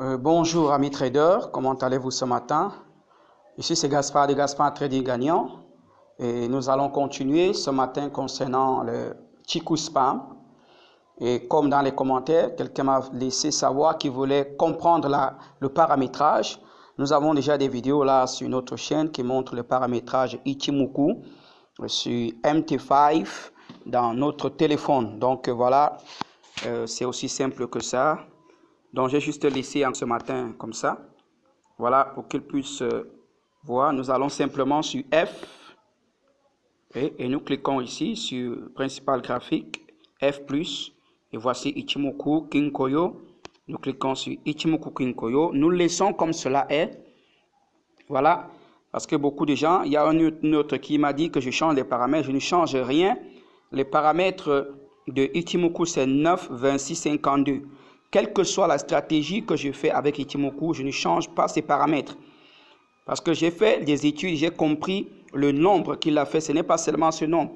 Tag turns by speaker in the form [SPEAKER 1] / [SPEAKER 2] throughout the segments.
[SPEAKER 1] Bonjour amis traders, comment allez-vous ce matin? Ici c'est Gaspard de Gaspard Trading Gagnant et nous allons continuer ce matin concernant le Chikou Spam. Et comme dans les commentaires, quelqu'un m'a laissé savoir qu'il voulait comprendre le paramétrage. Nous avons déjà des vidéos là sur notre chaîne qui montrent le paramétrage Ichimoku sur MT5 dans notre téléphone. Donc voilà, c'est aussi simple que ça. Donc j'ai juste laissé ce matin comme ça. Voilà, pour qu'ils puissent voir. Nous allons simplement sur F et nous cliquons ici sur principal graphique F+. Et voici Ichimoku Kinkoyo. Nous cliquons sur Ichimoku Kinkoyo. Nous laissons comme cela est. Voilà. Parce que beaucoup de gens, il y a un autre qui m'a dit que je change les paramètres. Je ne change rien. Les paramètres de Ichimoku, c'est 9, 26, 52. Quelle que soit la stratégie que je fais avec Ichimoku, je ne change pas ces paramètres. Parce que j'ai fait des études, j'ai compris le nombre qu'il a fait. Ce n'est pas seulement ce nombre.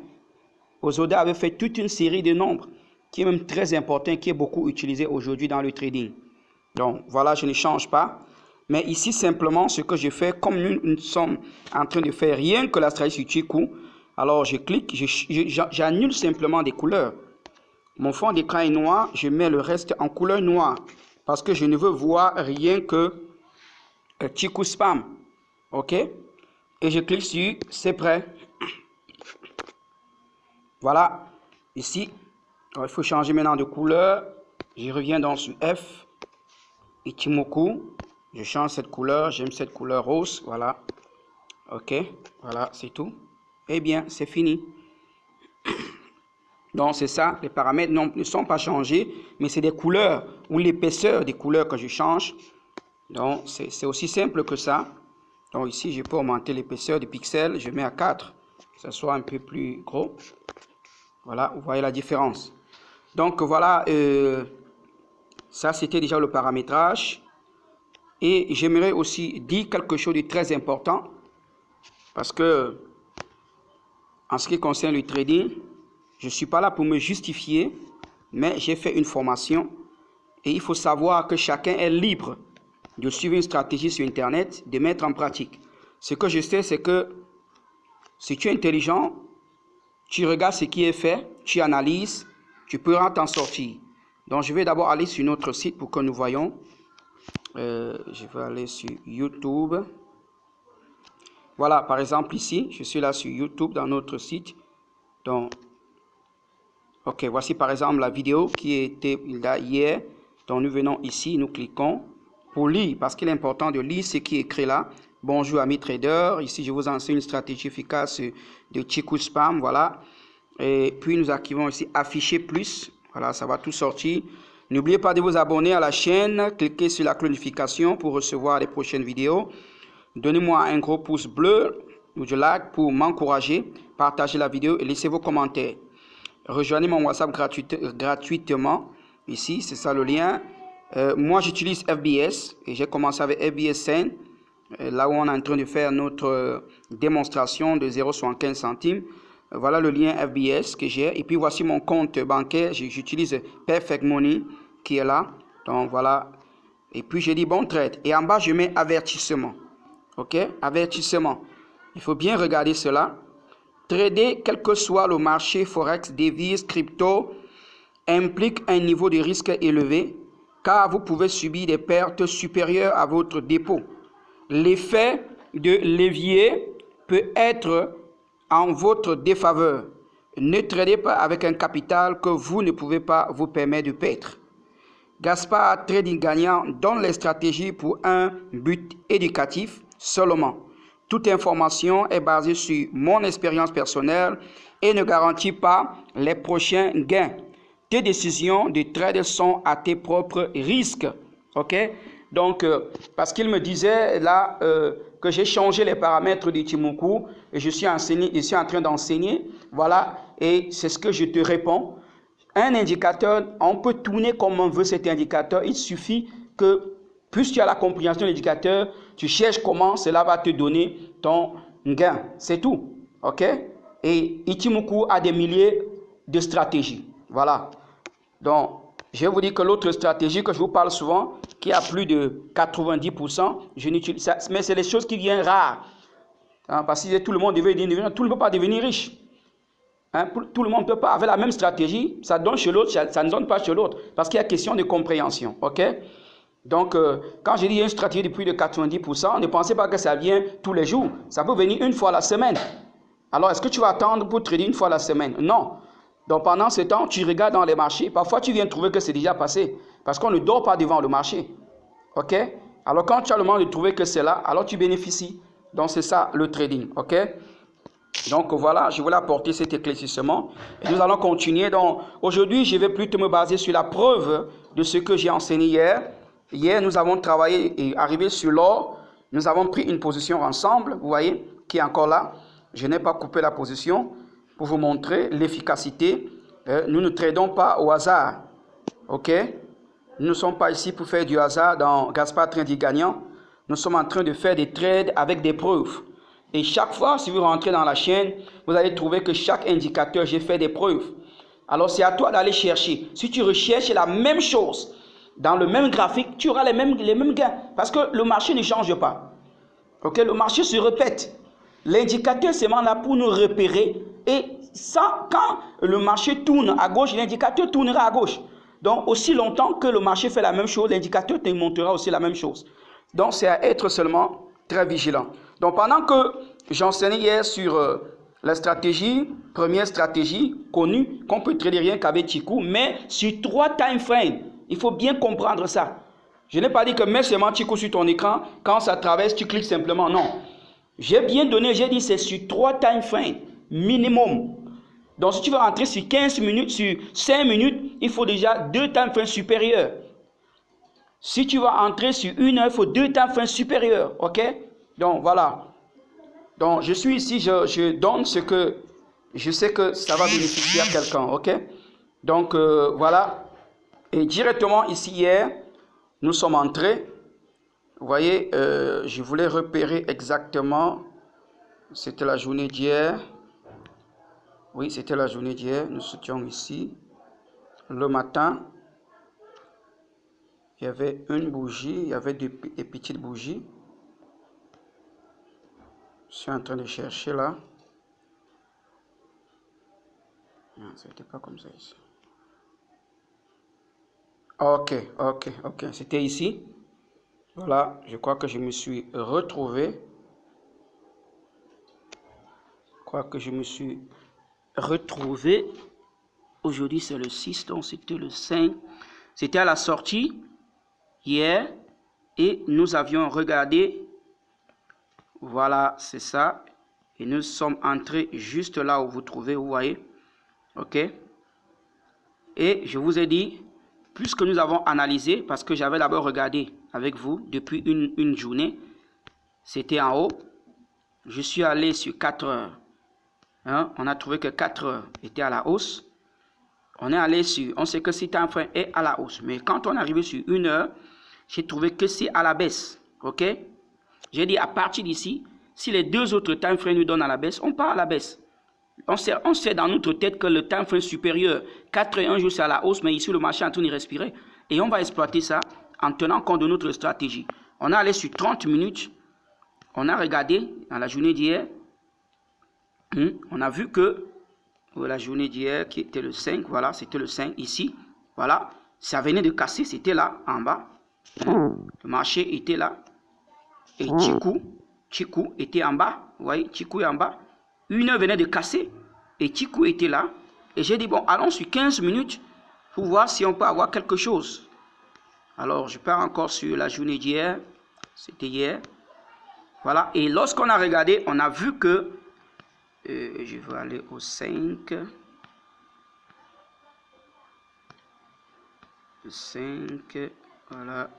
[SPEAKER 1] Osoda avait fait toute une série de nombres qui est même très important, qui est beaucoup utilisé aujourd'hui dans le trading. Donc voilà, je ne change pas. Mais ici, simplement, ce que je fais, comme nous sommes en train de faire rien que la stratégie sur Chikou, alors je clique, j'annule simplement des couleurs. Mon fond d'écran est noir, je mets le reste en couleur noire parce que je ne veux voir rien que Chikou Spam. OK? Et je clique sur c'est prêt. Voilà. Ici, il faut changer maintenant de couleur. Je reviens donc sur F. Ichimoku. Je change cette couleur. J'aime cette couleur rose. Voilà. OK. Voilà, c'est tout. Eh bien, c'est fini. Donc, c'est ça. Les paramètres ne sont pas changés, mais c'est des couleurs ou l'épaisseur des couleurs que je change. Donc, c'est aussi simple que ça. Donc, ici, je peux augmenter l'épaisseur des pixels. Je mets à 4, que ce soit un peu plus gros. Voilà, vous voyez la différence. Donc, voilà, ça, c'était déjà le paramétrage. Et j'aimerais aussi dire quelque chose de très important. Parce que, en ce qui concerne le trading, je ne suis pas là pour me justifier, mais j'ai fait une formation et il faut savoir que chacun est libre de suivre une stratégie sur Internet, de mettre en pratique. Ce que je sais, c'est que si tu es intelligent, tu regardes ce qui est fait, tu analyses, tu pourras t'en sortir. Donc, je vais d'abord aller sur notre site pour que nous voyons. Je vais aller sur YouTube. Voilà, par exemple ici, je suis là sur YouTube dans notre site. Donc, ok, voici par exemple la vidéo qui était là hier. Donc nous venons ici, nous cliquons pour lire, parce qu'il est important de lire ce qui est écrit là. Bonjour amis traders, ici je vous enseigne une stratégie efficace de Chikou Spam, voilà. Et puis nous activons ici afficher plus, voilà, ça va tout sortir. N'oubliez pas de vous abonner à la chaîne, cliquez sur la notification pour recevoir les prochaines vidéos. Donnez-moi un gros pouce bleu ou du like pour m'encourager, partagez la vidéo et laissez vos commentaires. Rejoignez mon WhatsApp gratuitement. Ici, c'est ça le lien. Moi, j'utilise FBS et j'ai commencé avec FBS Send, là où on est en train de faire notre démonstration de 0,75 centimes. Voilà le lien FBS que j'ai. Et puis, voici mon compte bancaire. J'utilise Perfect Money qui est là. Donc, voilà. Et puis, j'ai dit bon trade. Et en bas, je mets avertissement. OK? Avertissement. Il faut bien regarder cela. Trader, quel que soit le marché forex, devises, crypto, implique un niveau de risque élevé car vous pouvez subir des pertes supérieures à votre dépôt. L'effet de levier peut être en votre défaveur. Ne tradez pas avec un capital que vous ne pouvez pas vous permettre de perdre. Gaspard Trading Gagnant donne les stratégies pour un but éducatif seulement. Toute information est basée sur mon expérience personnelle et ne garantit pas les prochains gains. Tes décisions de trade sont à tes propres risques. OK? Donc, parce qu'il me disait là que j'ai changé les paramètres d'Ichimoku et je suis en train d'enseigner. Voilà, et c'est ce que je te réponds. Un indicateur, on peut tourner comme on veut cet indicateur. Il suffit que, plus tu as la compréhension de l'indicateur, tu cherches comment cela va te donner ton gain. C'est tout. OK? Et Ichimoku a des milliers de stratégies. Voilà. Donc, Je vais vous dire que l'autre stratégie que je vous parle souvent, qui a plus de 90%, je n'utilise ça, mais c'est des choses qui viennent rares. Hein, parce que tout le monde devait devenir, tout le monde ne peut pas devenir riche. Hein, tout le monde ne peut pas, avec la même stratégie, ça donne chez l'autre, ça ne donne pas chez l'autre, parce qu'il y a question de compréhension, ok? Donc, quand je dis une stratégie de plus de 90%, ne pensez pas que ça vient tous les jours, ça peut venir une fois la semaine. Alors, est-ce que tu vas attendre pour trader une fois la semaine? Non. Donc, pendant ce temps, tu regardes dans les marchés, parfois tu viens trouver que c'est déjà passé, parce qu'on ne dort pas devant le marché, ok? Alors, quand tu as le moment de trouver que c'est là, alors tu bénéficies. Donc, c'est ça le trading, ok? Donc voilà, je voulais apporter cet éclaircissement et nous allons continuer. Donc aujourd'hui, je vais plutôt me baser sur la preuve de ce que j'ai enseigné hier. Hier, nous avons travaillé et arrivé sur l'or. Nous avons pris une position ensemble, vous voyez, qui est encore là. Je n'ai pas coupé la position pour vous montrer l'efficacité. Nous ne tradons pas au hasard, ok? Nous ne sommes pas ici pour faire du hasard dans Gaspard Trading Gagnant. Nous sommes en train de faire des trades avec des preuves. Et chaque fois, si vous rentrez dans la chaîne, vous allez trouver que chaque indicateur, j'ai fait des preuves. Alors, c'est à toi d'aller chercher. Si tu recherches la même chose dans le même graphique, tu auras les mêmes gains. Parce que le marché ne change pas. Ok, le marché se répète. L'indicateur, c'est là pour nous repérer. Et ça, quand le marché tourne à gauche, l'indicateur tournera à gauche. Donc, aussi longtemps que le marché fait la même chose, l'indicateur te montrera aussi la même chose. Donc, c'est à être seulement très vigilant. Donc, pendant que j'enseignais hier sur la stratégie, première stratégie connue, qu'on peut trader rien qu'avec Chikou, mais sur 3 time frames. Il faut bien comprendre ça. Je n'ai pas dit que mets seulement Chikou sur ton écran, quand ça traverse, tu cliques simplement. Non. J'ai bien donné, j'ai dit c'est sur 3 time frames minimum. Donc, si tu veux rentrer sur 15 minutes, sur 5 minutes, il faut déjà 2 time frames supérieurs. Si tu vas entrer sur 1 heure, il faut 2 time frames supérieurs. Ok? Donc, voilà. Donc, je suis ici, je donne ce que je sais que ça va bénéficier à quelqu'un. Ok? Donc, voilà. Et directement ici, hier, nous sommes entrés. Vous voyez, je voulais repérer exactement. C'était la journée d'hier. Oui, c'était la journée d'hier. Nous étions ici. Le matin, il y avait une bougie. Il y avait des petites bougies. Je suis en train de chercher là. Non, ça n'était pas comme ça ici. Ok. C'était ici. Voilà, je crois que je me suis retrouvé. Aujourd'hui, c'est le 6, donc c'était le 5. C'était à la sortie hier et nous avions regardé. Voilà, c'est ça. Et nous sommes entrés juste là où vous trouvez, vous voyez. Ok. Et je vous ai dit, puisque nous avons analysé, parce que j'avais d'abord regardé avec vous depuis une journée, c'était en haut. Je suis allé sur 4 heures. Hein, on a trouvé que 4 heures était à la hausse. On sait que cet enfant est à la hausse. Mais quand on est arrivé sur 1 heure, j'ai trouvé que c'est à la baisse. Ok? J'ai dit à partir d'ici, si les 2 autres time frames nous donnent à la baisse, on part à la baisse. On sait dans notre tête que le time frame supérieur, 4 et 1 jour, c'est à la hausse, mais ici, le marché est en train de respirer. Et on va exploiter ça en tenant compte de notre stratégie. On est allé sur 30 minutes. On a regardé dans la journée d'hier. On a vu que la journée d'hier, qui était le 5, voilà, c'était le 5 ici. Voilà, ça venait de casser, c'était là, en bas. Le marché était là. Et Chikou était en bas. Vous voyez, Chikou est en bas. 1 heure venait de casser et Chikou était là. Et j'ai dit, bon, allons sur 15 minutes pour voir si on peut avoir quelque chose. Alors, je pars encore sur la journée d'hier. C'était hier. Voilà. Et lorsqu'on a regardé, on a vu que... je vais aller au 5. Le 5. Voilà.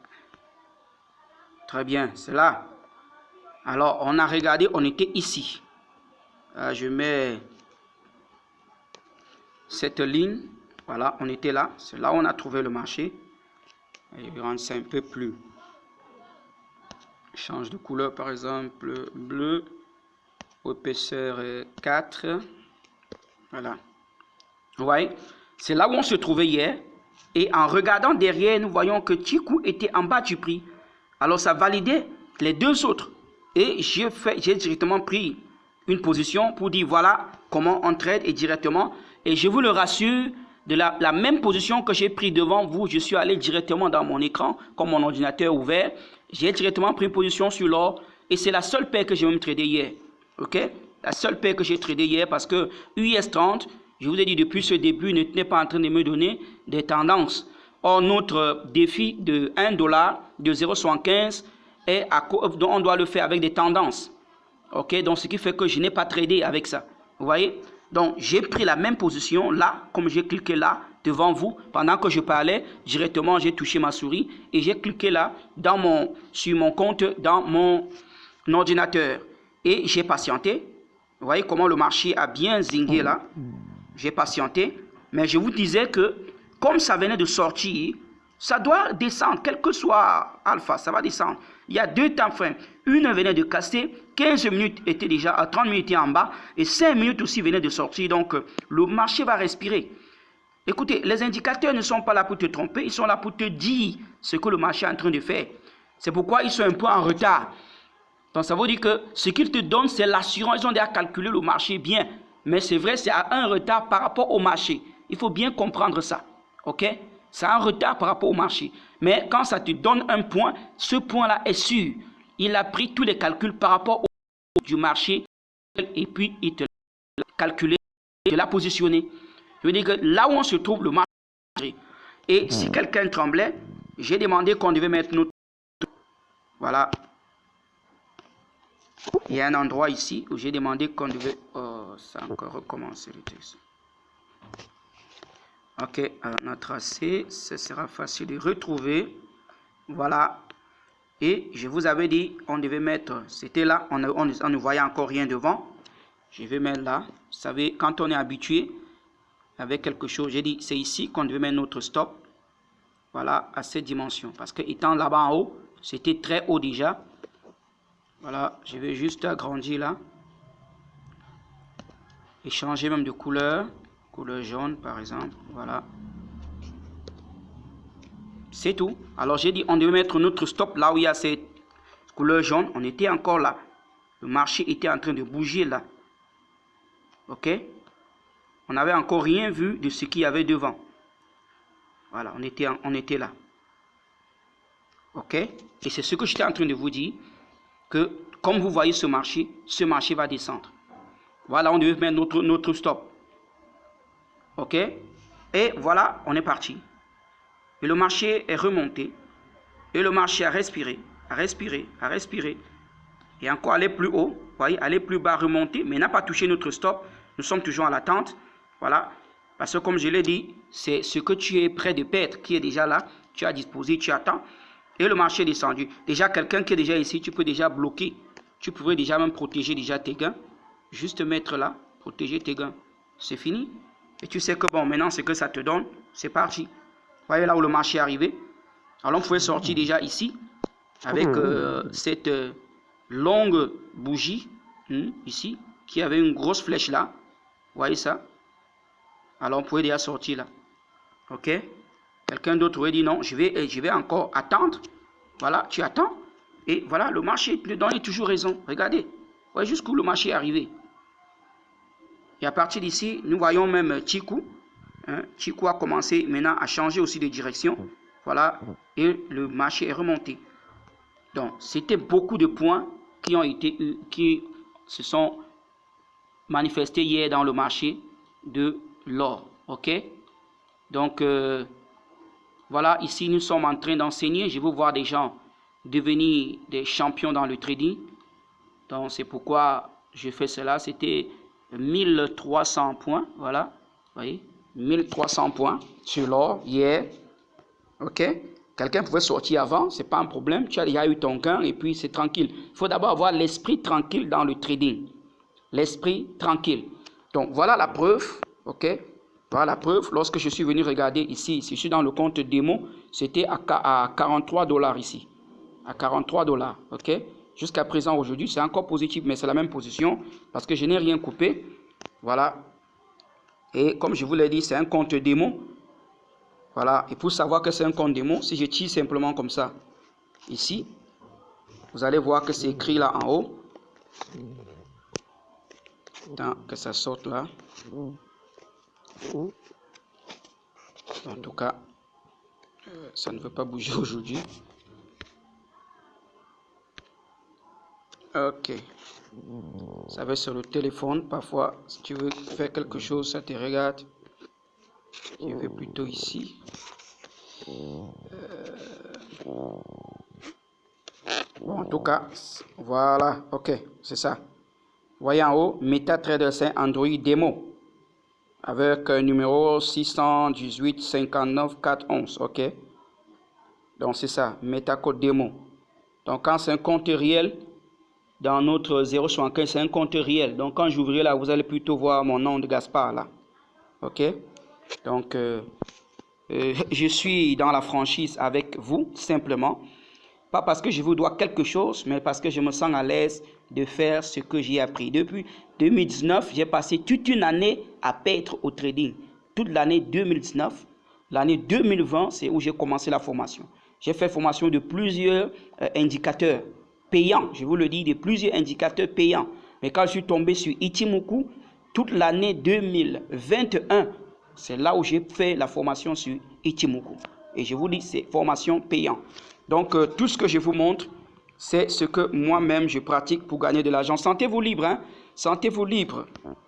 [SPEAKER 1] Très bien, c'est là. Alors, on a regardé, on était ici. Je mets cette ligne. Voilà, on était là. C'est là où on a trouvé le marché. Je vais rendre ça un peu plus. Je change de couleur, par exemple, bleu. Épaisseur 4. Voilà. Vous voyez, c'est là où on se trouvait hier. Et en regardant derrière, nous voyons que Chikou était en bas du prix. Alors ça validait les deux autres. Et j'ai directement pris une position pour dire voilà comment on trade et directement. Et je vous le rassure, de la même position que j'ai pris devant vous, je suis allé directement dans mon écran, comme mon ordinateur ouvert. J'ai directement pris une position sur l'or. Et c'est la seule paire que j'ai même tradé hier. Ok? La seule paire que j'ai tradé hier parce que US30, je vous ai dit depuis ce début, n'est pas en train de me donner des tendances. Or, notre défi de 1 dollar, de 0,75, on doit le faire avec des tendances. Ok? Donc, ce qui fait que je n'ai pas tradé avec ça. Vous voyez? Donc, j'ai pris la même position là, comme j'ai cliqué là, devant vous. Pendant que je parlais, directement, j'ai touché ma souris et j'ai cliqué là, sur mon compte, dans mon ordinateur. Et j'ai patienté. Vous voyez comment le marché a bien zingué là. J'ai patienté. Mais je vous disais que, comme ça venait de sortir, ça doit descendre, quel que soit alpha, ça va descendre. Il y a deux temps frames. Une venait de casser, 15 minutes était déjà, à 30 minutes était en bas, et 5 minutes aussi venaient de sortir. Donc, le marché va respirer. Écoutez, les indicateurs ne sont pas là pour te tromper, ils sont là pour te dire ce que le marché est en train de faire. C'est pourquoi ils sont un peu en retard. Donc, ça veut dire que ce qu'ils te donnent, c'est l'assurance. Ils ont déjà calculé le marché bien. Mais c'est vrai, c'est à un retard par rapport au marché. Il faut bien comprendre ça. OK? C'est un retard par rapport au marché. Mais quand ça te donne un point, ce point-là est sûr. Il a pris tous les calculs par rapport au du marché et puis il te l'a calculé, il te l'a positionné. Je veux dire que là où on se trouve, le marché. Et si quelqu'un tremblait, j'ai demandé qu'on devait mettre notre... Voilà. Il y a un endroit ici où j'ai demandé qu'on devait... Oh, ça a encore recommencé le texte. Ok, alors notre AC, ce sera facile de retrouver. Voilà. Et je vous avais dit, on devait mettre, c'était là, on ne voyait encore rien devant. Je vais mettre là. Vous savez, quand on est habitué avec quelque chose, j'ai dit, c'est ici qu'on devait mettre notre stop. Voilà, à cette dimension. Parce que étant là-bas en haut, c'était très haut déjà. Voilà, je vais juste agrandir là. Et changer même de couleur. Couleur jaune par exemple, voilà. C'est tout. Alors j'ai dit on devait mettre notre stop là où il y a cette couleur jaune. On était encore là. Le marché était en train de bouger là. Ok? On n'avait encore rien vu de ce qu'il y avait devant. Voilà, on était là. Ok? Et c'est ce que j'étais en train de vous dire. Que comme vous voyez ce marché va descendre. Voilà, on devait mettre notre stop. Ok, et voilà, on est parti. Et le marché est remonté. Et le marché a respiré, a respiré, a respiré. Et encore aller plus haut, vous voyez, aller plus bas, remonter, mais n'a pas touché notre stop. Nous sommes toujours à l'attente. Voilà, parce que comme je l'ai dit, c'est ce que tu es prêt de perdre qui est déjà là. Tu as disposé, tu attends. Et le marché est descendu. Déjà, quelqu'un qui est déjà ici, tu peux déjà bloquer. Tu pourrais déjà même protéger déjà tes gains. Juste mettre là, protéger tes gains. C'est fini. Et tu sais que bon, maintenant, ce que ça te donne, c'est parti. Vous voyez là où le marché est arrivé. Alors, on pouvait sortir déjà ici, avec cette longue bougie, ici, qui avait une grosse flèche là. Vous voyez ça? Alors, on pouvait déjà sortir là. Ok? Quelqu'un d'autre aurait dit non, je vais encore attendre. Voilà, tu attends. Et voilà, le marché te donne toujours raison. Regardez. Vous voyez jusqu'où le marché est arrivé. Et à partir d'ici, nous voyons même Chikou. Chikou a commencé maintenant à changer aussi de direction. Voilà. Et le marché est remonté. Donc, c'était beaucoup de points qui se sont manifestés hier dans le marché de l'or. OK? Donc, voilà, ici, nous sommes en train d'enseigner. Je veux voir des gens devenir des champions dans le trading. Donc, c'est pourquoi je fais cela. C'était 1300 points, voilà, vous voyez, 1300 points sur l'or hier, ok, quelqu'un pouvait sortir avant, c'est pas un problème, tu as déjà eu ton gain et puis c'est tranquille. Il faut d'abord avoir l'esprit tranquille dans le trading, l'esprit tranquille. Donc voilà la preuve, ok, voilà la preuve, lorsque je suis venu regarder ici, je suis dans le compte démo, c'était à 43 $ ici, à 43 $, ok. Jusqu'à présent, aujourd'hui, c'est encore positif, mais c'est la même position parce que je n'ai rien coupé. Voilà. Et comme je vous l'ai dit, c'est un compte démo. Voilà, et pour savoir que c'est un compte démo, si je tire simplement comme ça, ici, vous allez voir que c'est écrit là en haut. Tant que ça sorte là. En tout cas, ça ne veut pas bouger aujourd'hui. Ok. Ça va sur le téléphone. Parfois, si tu veux faire quelque chose, ça te regarde. Je vais plutôt ici. Bon, en tout cas, voilà. Ok, c'est ça. Voyez en haut, MetaTrader 5 Android démo. Avec un numéro 618 59 411. Ok. Donc, c'est ça. MetaCode démo. Donc, quand c'est un compte réel, dans notre 075, c'est un compte réel. Donc, quand j'ouvrirai là, vous allez plutôt voir mon nom de Gaspard là. Ok. Donc, je suis dans la franchise avec vous, simplement. Pas parce que je vous dois quelque chose, mais parce que je me sens à l'aise de faire ce que j'ai appris. Depuis 2019, j'ai passé toute une année à perdre au trading. Toute l'année 2019. L'année 2020, c'est où j'ai commencé la formation. J'ai fait formation de plusieurs indicateurs payants. Je vous le dis, de plusieurs indicateurs payants. Mais quand je suis tombé sur Ichimoku, toute l'année 2021, c'est là où j'ai fait la formation sur Ichimoku. Et je vous dis, c'est formation payante. Donc, tout ce que je vous montre, c'est ce que moi-même je pratique pour gagner de l'argent. Sentez-vous libre, hein? Sentez-vous libre.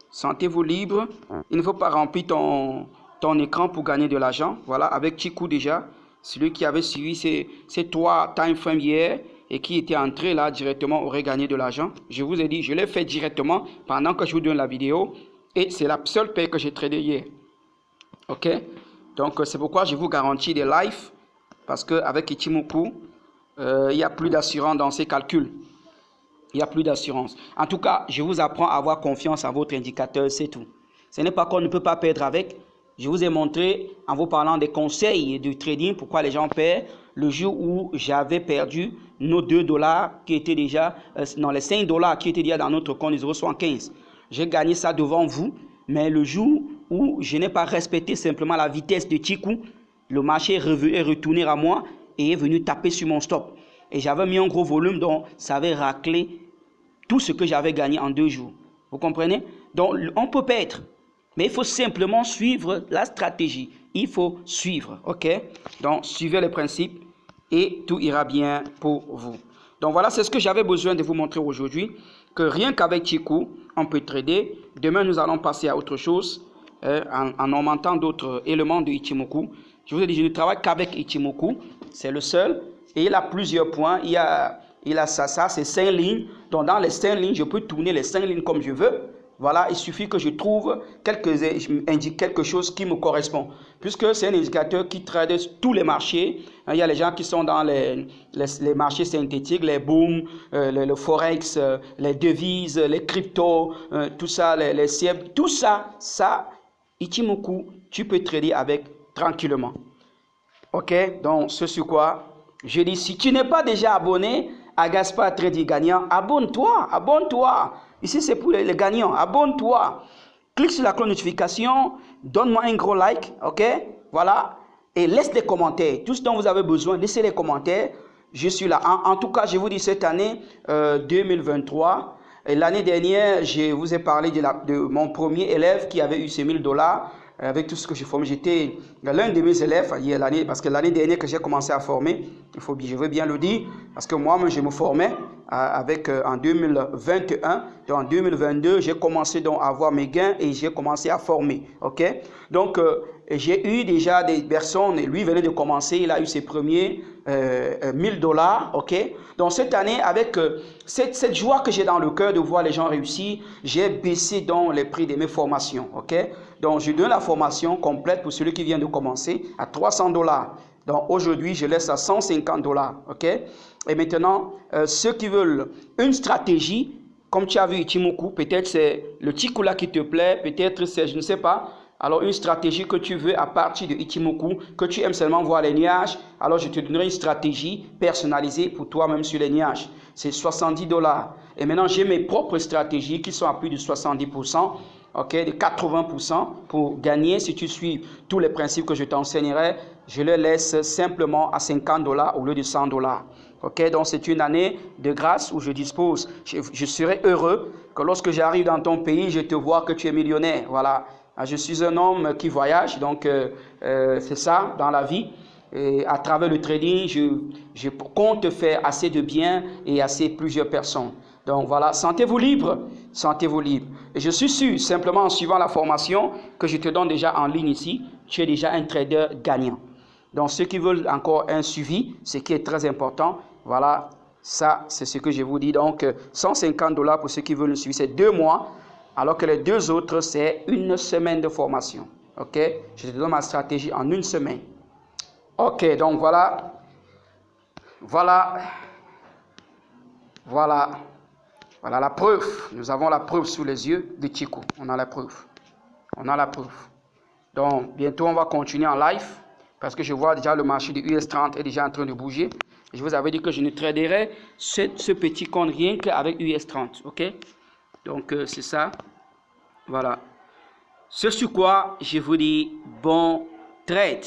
[SPEAKER 1] Sentez-vous libre. Il ne faut pas remplir ton écran pour gagner de l'argent. Voilà, avec Chikou déjà, celui qui avait suivi ces 3 time frames hier et qui était entré là directement aurait gagné de l'argent. Je vous ai dit, je l'ai fait directement pendant que je vous donne la vidéo. Et c'est la seule paie que j'ai tradé hier. Ok? Donc, c'est pourquoi je vous garantis des lives. Parce qu'avec Ichimoku, il n'y a plus d'assurance dans ces calculs. Il n'y a plus d'assurance. En tout cas, je vous apprends à avoir confiance en votre indicateur, c'est tout. Ce n'est pas qu'on ne peut pas perdre avec. Je vous ai montré, en vous parlant des conseils du trading, pourquoi les gens perdent. Le jour où j'avais perdu nos 2 dollars qui étaient déjà, non, les 5 dollars qui étaient déjà dans notre compte 0,75. J'ai gagné ça devant vous. Mais le jour où je n'ai pas respecté simplement la vitesse de Chikou, le marché est retourné à moi et est venu taper sur mon stop. Et j'avais mis un gros volume, donc ça avait raclé tout ce que j'avais gagné en 2 jours. Vous comprenez? Donc on peut perdre, mais il faut simplement suivre la stratégie. Il faut suivre, ok? Donc suivez les principes et tout ira bien pour vous. Donc voilà, c'est ce que j'avais besoin de vous montrer aujourd'hui, que rien qu'avec Chikou, on peut trader. Demain, nous allons passer à autre chose en augmentant d'autres éléments de Ichimoku. Je vous ai dit, je ne travaille qu'avec Ichimoku, c'est le seul. Et il a plusieurs points. Il a ça, c'est 5 lignes. Donc dans les 5 lignes, je peux tourner les 5 lignes comme je veux. Voilà, il suffit que je trouve quelque chose qui me correspond. Puisque c'est un indicateur qui trade tous les marchés. Il y a les gens qui sont dans les marchés synthétiques, les booms, le forex, les devises, les cryptos, tout ça, les CIEB, tout ça, Ichimoku, tu peux trader avec tranquillement. Ok, donc ce sur quoi je dis, si tu n'es pas déjà abonné à Gaspard Trading Gagnant, abonne-toi, abonne-toi. Ici, c'est pour les gagnants. Abonne-toi. Clique sur la cloche de notification. Donne-moi un gros like. OK? Voilà. Et laisse des commentaires. Tout ce dont vous avez besoin, laissez les commentaires. Je suis là. En tout cas, je vous dis cette année 2023. L'année dernière, je vous ai parlé de mon premier élève qui avait eu ses 1000 $. Avec tout ce que j'ai formé, j'étais l'un de mes élèves, parce que l'année dernière que j'ai commencé à former, je veux bien le dire, parce que moi-même je me formais en 2021, donc en 2022, j'ai commencé donc à avoir mes gains et j'ai commencé à former, ok? Donc, j'ai eu déjà des personnes, lui venait de commencer, il a eu ses premiers 1000 $, ok? Donc cette année, avec cette joie que j'ai dans le cœur de voir les gens réussir, j'ai baissé donc les prix de mes formations, ok? Donc je donne la formation complète pour celui qui vient de commencer à 300 $. Donc aujourd'hui, je laisse à 150 $, ok? Et maintenant, ceux qui veulent une stratégie, comme tu as vu Ichimoku, peut-être c'est le Chikou là qui te plaît, peut-être c'est, je ne sais pas, alors une stratégie que tu veux à partir de Ichimoku, que tu aimes seulement voir les nuages, alors je te donnerai une stratégie personnalisée pour toi-même sur les nuages. C'est 70 $. Et maintenant, j'ai mes propres stratégies qui sont à plus de 70%. Ok, de 80% pour gagner si tu suis tous les principes que je t'enseignerai je le laisse simplement à 50 $ au lieu de 100 $. Ok, donc c'est une année de grâce où je dispose. Je serai heureux que lorsque j'arrive dans ton pays, je te vois que tu es millionnaire. Voilà, je suis un homme qui voyage, donc c'est ça dans la vie. Et à travers le trading, je compte faire assez de bien et assez plusieurs personnes. Donc voilà, sentez-vous libre, sentez-vous libre. Et je suis sûr, simplement en suivant la formation que je te donne déjà en ligne ici, tu es déjà un trader gagnant. Donc ceux qui veulent encore un suivi, ce qui est très important, voilà, ça c'est ce que je vous dis. Donc 150 $ pour ceux qui veulent le suivi, c'est 2 mois, alors que les 2 autres, c'est 1 semaine de formation. Ok, je te donne ma stratégie en 1 semaine. Ok, donc voilà la preuve. Nous avons la preuve sous les yeux de Chico. On a la preuve. On a la preuve. Donc, bientôt, on va continuer en live parce que je vois déjà le marché de US30 est déjà en train de bouger. Je vous avais dit que je ne traderai ce petit compte rien qu'avec US30. Ok? Donc, c'est ça. Voilà. Ce sur quoi je vous dis bon trade.